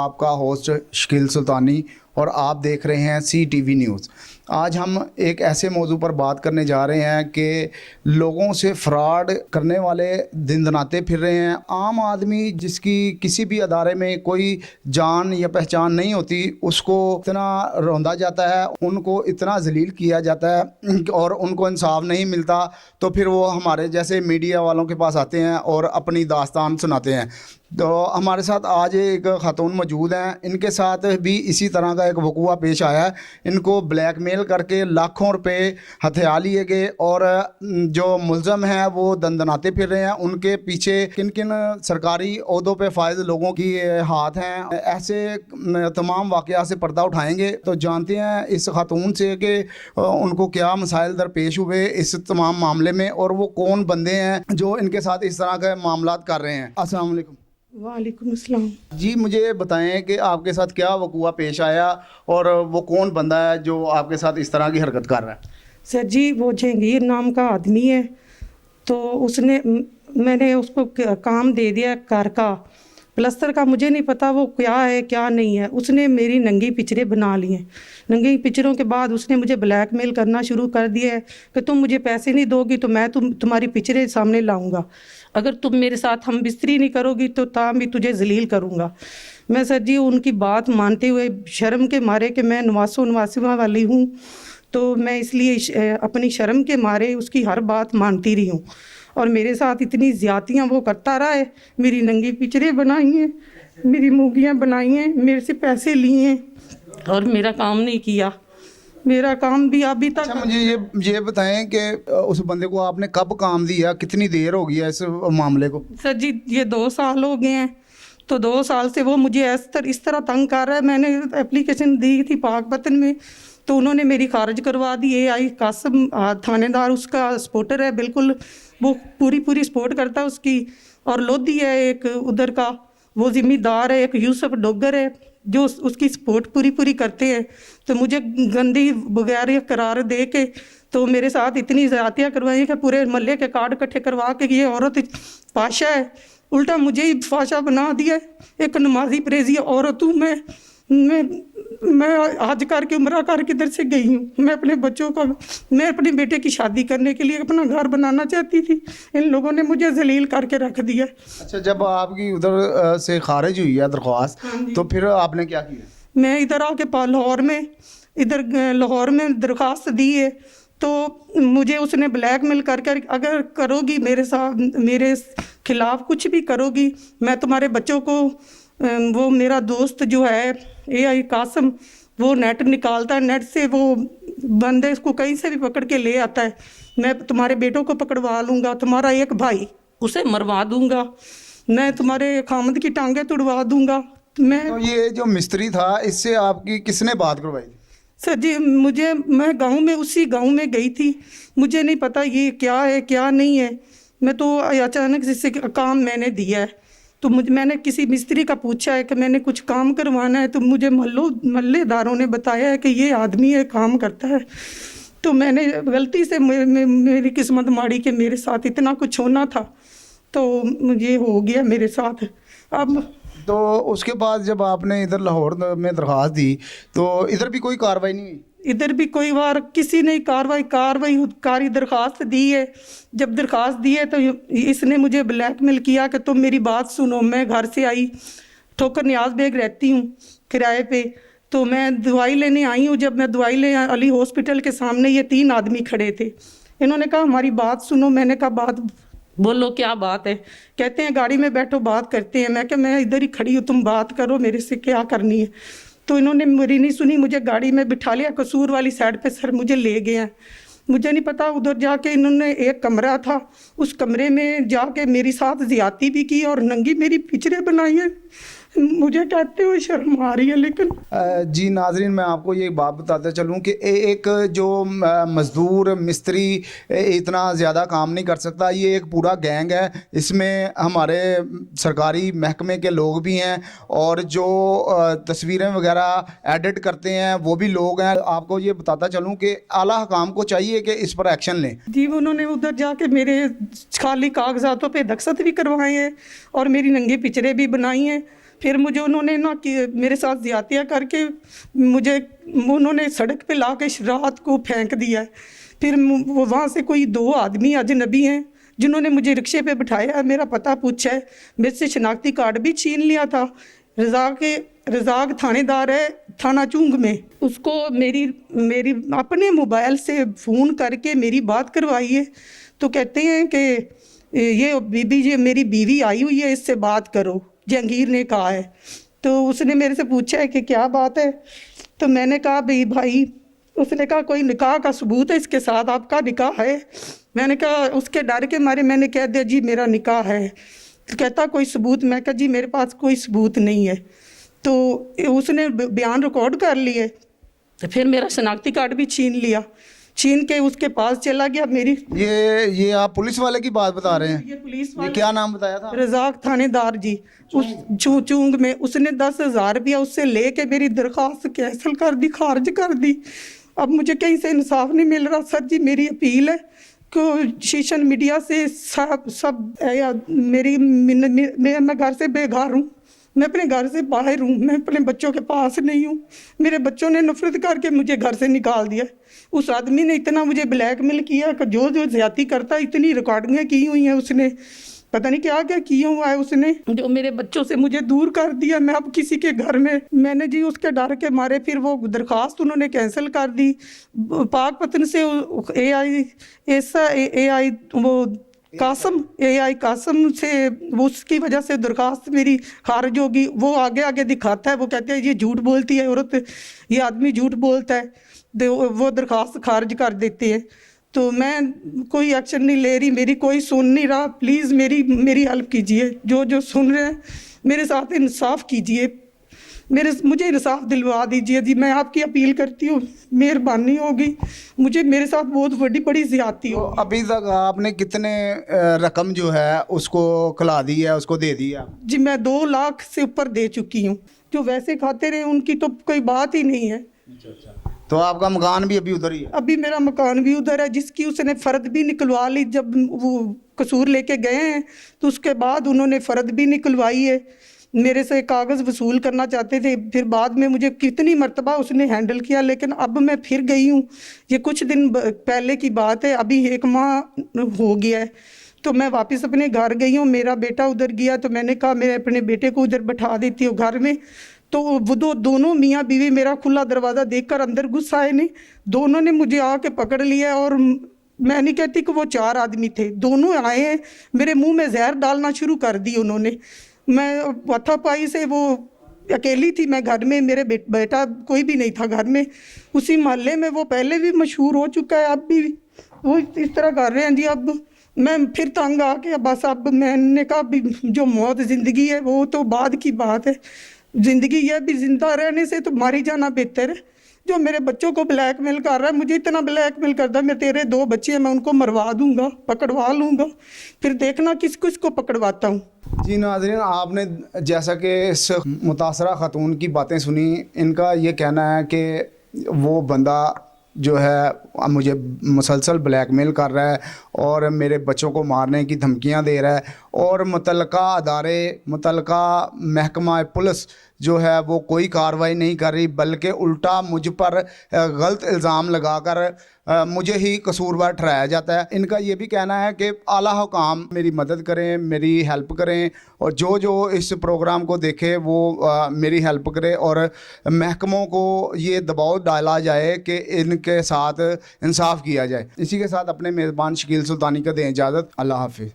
आपका होस्ट शकील सुल्तानी और आप देख रहे हैं CTV न्यूज़। आज हम एक ऐसे मौजू पर बात करने जा रहे हैं कि लोगों से फ्रॉड करने वाले दिन दनाते फिर रहे हैं। आम आदमी जिसकी किसी भी अदारे में कोई जान या पहचान नहीं होती, उसको इतना रौंदा जाता है, उनको इतना जलील किया जाता है और उनको इंसाफ नहीं मिलता, तो फिर वो हमारे जैसे मीडिया वालों के पास आते हैं और अपनी दास्तान सुनाते हैं। तो हमारे साथ आज एक खातून मौजूद हैं, इनके साथ भी इसी तरह का एक वक़ूआ पेश आया है। इनको ब्लैकमेल करके लाखों रुपए हथिया लिए गए और जो मुल्ज़म हैं वो दंदनाते फिर रहे हैं। उनके पीछे किन किन सरकारी ओहदों पे फायद लोगों की हाथ हैं, ऐसे तमाम वाक़यात से पर्दा उठाएंगे। तो जानते हैं इस खातून से कि उनको क्या मसाइल दरपेश हुए इस तमाम मामले में और वो कौन बंदे हैं जो इनके साथ इस तरह के मामलात कर रहे हैं। अस्सलाम वालेकुम। वालेकुम अस्सलाम। जी, मुझे बताएं कि आपके साथ क्या वक़ूआ पेश आया और वो कौन बंदा है जो आपके साथ इस तरह की हरकत कर रहा है। सर जी, वो जहांगीर नाम का आदमी है, तो उसने मैंने उसको काम दे दिया घर का प्लस्तर का। मुझे नहीं पता वो क्या है क्या नहीं है। उसने मेरी नंगी पिक्चरें बना ली हैं। नंगी पिक्चरों के बाद उसने मुझे ब्लैकमेल करना शुरू कर दिया है कि तुम मुझे पैसे नहीं दोगी तो मैं तुम्हारी पिक्चरें सामने लाऊंगा, अगर तुम मेरे साथ हम बिस्तरी नहीं करोगी तो ताम भी तुझे जलील करूँगा। मैं सर जी उनकी बात मानते हुए शर्म के मारे कि मैं नवासिवा वाली हूँ, तो मैं इसलिए अपनी शर्म के मारे उसकी हर बात मानती रही हूँ। और मेरे साथ इतनी ज़्यादतियाँ वो करता रहा है। मेरी नंगी पिक्चरें बनाई हैं, मेरी मूवियाँ बनाई हैं, मेरे से पैसे लिए हैं और मेरा काम नहीं किया। मेरा काम भी अभी तक। अच्छा, मुझे ये बताएं कि उस बंदे को आपने कब काम दिया, कितनी देर हो गई है इस मामले को। सर जी ये 2 साल हो गए हैं, तो 2 साल से वो मुझे इस तरह तंग कर रहा है। मैंने एप्लीकेशन दी थी पाकपतन में, तो उन्होंने मेरी खारिज करवा दी। AI कासम थानेदार उसका सपोर्टर है, बिल्कुल वो पूरी सपोर्ट करता है उसकी। और लोधी है एक उधर का, वो ज़िम्मेदार है, एक यूसुफ डोगर है जो उसकी सपोर्ट पूरी करते हैं। तो मुझे गंदी बगैर करार दे के तो मेरे साथ इतनी ज़्यादतियाँ करवाई कि पूरे मोहल्ले के कार्ड इकट्ठे करवा के ये औरत फाशा है, उल्टा मुझे ही फाशा बना दिया। एक नमाजी परहेज़ी औरत हूँ मैं आज करके उम्र कर किधर से गई हूँ। मैं अपने बच्चों को, मैं अपने बेटे की शादी करने के लिए अपना घर बनाना चाहती थी, इन लोगों ने मुझे जलील करके रख दिया। अच्छा, जब आपकी उधर से खारिज हुई है दरख्वास्त, तो फिर आपने क्या किया। मैं इधर आके लाहौर में दरख्वास्त दी है, तो मुझे उसने ब्लैकमेल कर अगर करोगी मेरे साथ, मेरे खिलाफ कुछ भी करोगी, मैं तुम्हारे बच्चों को, वो मेरा दोस्त जो है AI कासम, वो नेट निकालता है, नेट से वो बंदे इसको कहीं से भी पकड़ के ले आता है। मैं तुम्हारे बेटों को पकड़वा लूँगा, तुम्हारा एक भाई उसे मरवा दूँगा, मैं तुम्हारे खामद की टांगें तुड़वा दूँगा। तो ये जो मिस्त्री था, इससे आपकी किसने बात करवाई थी। सर जी मैं गांव में, उसी गांव में गई थी, मुझे नहीं पता ये क्या है क्या नहीं है। मैं तो अचानक से काम मैंने दिया है, तो मैंने किसी मिस्त्री का पूछा है कि मैंने कुछ काम करवाना है, तो मुझे मोहल्लेदारों ने बताया है कि ये आदमी है काम करता है। तो मैंने गलती से मेरी किस्मत माड़ी कि मेरे साथ इतना कुछ होना था, तो मुझे हो गया मेरे साथ। अब तो उसके बाद जब आपने इधर लाहौर में दरख्वास्त दी तो इधर भी कोई कार्रवाई नहीं हुई। इधर भी कोई बार किसी ने कार्रवाई दरख्वास्त दी है। जब दरख्वास्त दी है तो इसने मुझे ब्लैकमेल किया कि तुम मेरी बात सुनो। मैं घर से आई, ठोकर नियाज बेग रहती हूँ किराए पे, तो मैं दवाई लेने आई हूँ। जब मैं दवाई ले अली हॉस्पिटल के सामने ये 3 आदमी खड़े थे, इन्होंने कहा हमारी बात सुनो। मैंने कहा बात बोलो, क्या बात है। कहते हैं गाड़ी में बैठो बात करते हैं। मैं कहा मैं इधर ही खड़ी हूँ, तुम बात करो, मेरे से क्या करनी है। तो इन्होंने मेरी नहीं सुनी, मुझे गाड़ी में बिठा लिया, कसूर वाली साइड पे सर मुझे ले गए। मुझे नहीं पता, उधर जाके इन्होंने एक कमरा था, उस कमरे में जाके मेरी साथ ज़्यादती भी की और नंगी मेरी पिक्चरें बनाई हैं। मुझे कहते हुए शर्म आ रही है। लेकिन जी नाजरीन, मैं आपको ये बात बताते चलूँ कि एक जो मज़दूर मिस्त्री इतना ज़्यादा काम नहीं कर सकता, ये एक पूरा गैंग है। इसमें हमारे सरकारी महकमे के लोग भी हैं और जो तस्वीरें वगैरह एडिट करते हैं वो भी लोग हैं। आपको ये बताता चलूँ कि आला हुकाम को चाहिए कि इस पर एक्शन लें। जी, उन्होंने उधर जाके मेरे खाली कागजातों पे दस्तखत भी करवाए हैं और मेरी नंगी पिक्चरें भी बनाई हैं। फिर मुझे उन्होंने ना कि मेरे साथ ज़्यादतियाँ करके मुझे उन्होंने सड़क पे ला के रात को फेंक दिया है। फिर वो वहाँ से कोई 2 आदमी अजनबी हैं जिन्होंने मुझे रिक्शे पे बिठाया, मेरा पता पूछा है, मेरे से शनाख्ती कार्ड भी छीन लिया था। रज़ाक थानेदार है थाना चुंग में, उसको मेरी अपने मोबाइल से फ़ोन करके मेरी बात करवाई है। तो कहते हैं कि ये बीबी जी मेरी बीवी आई हुई है, इससे बात करो, जहांगीर ने कहा है। तो उसने मेरे से पूछा है कि क्या बात है। तो मैंने कहा भाई, उसने कहा कोई निकाह का सबूत है इसके साथ, आपका निकाह है। मैंने कहा, उसके डर के मारे मैंने कह दिया जी मेरा निकाह है। तो कहता कोई सबूत, मैं कहा जी मेरे पास कोई सबूत नहीं है। तो उसने बयान रिकॉर्ड कर लिए, तो फिर मेरा शनाख्ती कार्ड भी छीन लिया, छीन के उसके पास चला गया। मेरी ये आप पुलिस वाले की बात बता रहे हैं? ये पुलिस ये वाले, क्या नाम बताया था? रज़ाक थानेदार जी, उस चूंग में उसने 10,000 रुपया उससे लेके मेरी दरख्वास्त कैंसिल कर दी, खारिज कर दी। अब मुझे कहीं से इंसाफ नहीं मिल रहा। सर जी मेरी अपील है कि सोशल मीडिया से सब मैं घर से बेघर हूँ, मैं अपने घर से बाहर हूँ, मैं अपने बच्चों के पास नहीं हूँ। मेरे बच्चों ने नफरत करके मुझे घर से निकाल दिया। उस आदमी ने इतना मुझे ब्लैकमेल किया कि जो ज्यादती करता, इतनी रिकॉर्डिंगें की हुई हैं उसने, पता नहीं क्या क्या किया हुआ है उसने, जो मेरे बच्चों से मुझे दूर कर दिया। मैं अब किसी के घर में, मैंने जी उसके डर के मारे फिर वो दरख्वास्त उन्होंने कैंसिल कर दी। पाकपतन से AI वो कासम से उसकी वजह से दरख्वास्त मेरी खारिज होगी। वो आगे आगे दिखाता है, वो कहते हैं ये झूठ बोलती है औरत, ये आदमी झूठ बोलता है, तो वो दरख्वास्त खारिज कर देती है। तो मैं कोई एक्शन नहीं ले रही, मेरी कोई सुन नहीं रहा। प्लीज़ मेरी हेल्प कीजिए, जो सुन रहे हैं मेरे साथ इंसाफ कीजिए, मुझे इंसाफ दिलवा दीजिए जी। मैं आपकी अपील करती हूँ, मेहरबानी होगी, मेरे साथ बहुत बड़ी ज़्यादती हो। अभी तक आपने कितने रकम जो है उसको खिला दी है, उसको दे दी है? जी मैं 2 लाख से ऊपर दे चुकी हूँ। जो वैसे खाते रहे उनकी तो कोई बात ही नहीं है। तो आपका मकान भी अभी उधर ही है? अभी मेरा मकान भी उधर है, जिसकी उसने फ़र्द भी निकलवा ली। जब वो कसूर लेके गए हैं तो उसके बाद उन्होंने फ़र्द भी निकलवाई है। मेरे से कागज़ वसूल करना चाहते थे, फिर बाद में मुझे कितनी मर्तबा उसने हैंडल किया, लेकिन अब मैं फिर गई हूँ। ये कुछ दिन पहले की बात है, अभी 1 माह हो गया है। तो मैं वापस अपने घर गई हूँ, मेरा बेटा उधर गया, तो मैंने कहा मैं अपने बेटे को उधर बैठा देती हूँ घर में। तो वो दोनों मियाँ बीवी मेरा खुला दरवाज़ा देखकर अंदर घुस आए नहीं, दोनों ने मुझे आके पकड़ लिया। और मैं नहीं कहती कि वो 4 आदमी थे, दोनों आए हैं, मेरे मुंह में जहर डालना शुरू कर दी उन्होंने। मैं हाथापाई से, वो अकेली थी मैं घर में, मेरे बेटा कोई भी नहीं था घर में। उसी मोहल्ले में वो पहले भी मशहूर हो चुका है, अब भी वो इस तरह कर रहे हैं जी। अब मैं फिर तंग आके बस अब मैंने कहा जो मौत ज़िंदगी है वो तो बाद की बात है, ज़िंदगी यह भी ज़िंदा रहने से तो मारी जाना बेहतर है। जो मेरे बच्चों को ब्लैकमेल कर रहा है, मुझे इतना ब्लैकमेल करता है, मैं तेरे 2 बच्चे हैं, मैं उनको मरवा दूंगा, पकड़वा लूँगा, फिर देखना किस किस को पकड़वाता हूँ। जी नाज़रीन, आपने जैसा कि इस मुतासरा ख़ातून की बातें सुनी, इनका ये कहना है कि वो बंदा जो है मुझे मुसलसल ब्लैकमेल कर रहा है और मेरे बच्चों को मारने की धमकियां दे रहा है, और मुतलका अदारे, मुतलका महकमा पुलिस जो है वो कोई कार्रवाई नहीं कर रही, बल्कि उल्टा मुझ पर गलत इल्ज़ाम लगाकर मुझे ही कसूरवार ठहराया जाता है। इनका ये भी कहना है कि आला हुकाम मेरी मदद करें, मेरी हेल्प करें, और जो इस प्रोग्राम को देखे वो मेरी हेल्प करे, और महकमों को ये दबाव डाला जाए कि इनके साथ इंसाफ किया जाए। इसी के साथ अपने मेज़बान शकील सुल्तानी का दें इजाज़त। अल्लाह हाफिज़।